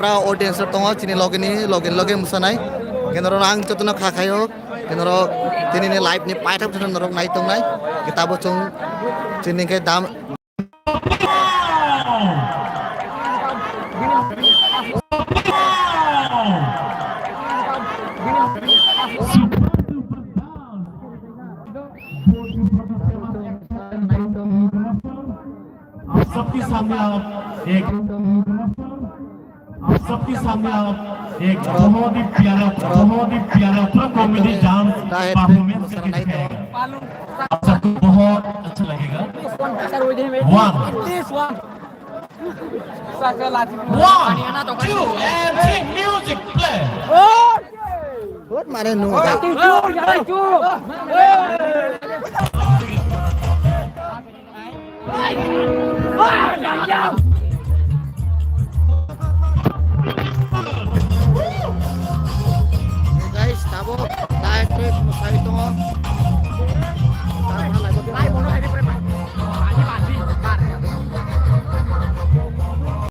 pra audience dong chini login musanai kenoro ang chotuna khakhayo kenoro tini ni live ni paithap chotuna norok nai tongnai kitabo chung chini ke dam सबके सामने आप एक बहुत ही प्यारा पूरा comedy dance performance करके आप सबको बहुत अच्छा लगेगा। One two and music play. बहुत मारे नु guys, tabo, diet trip, musai tongo.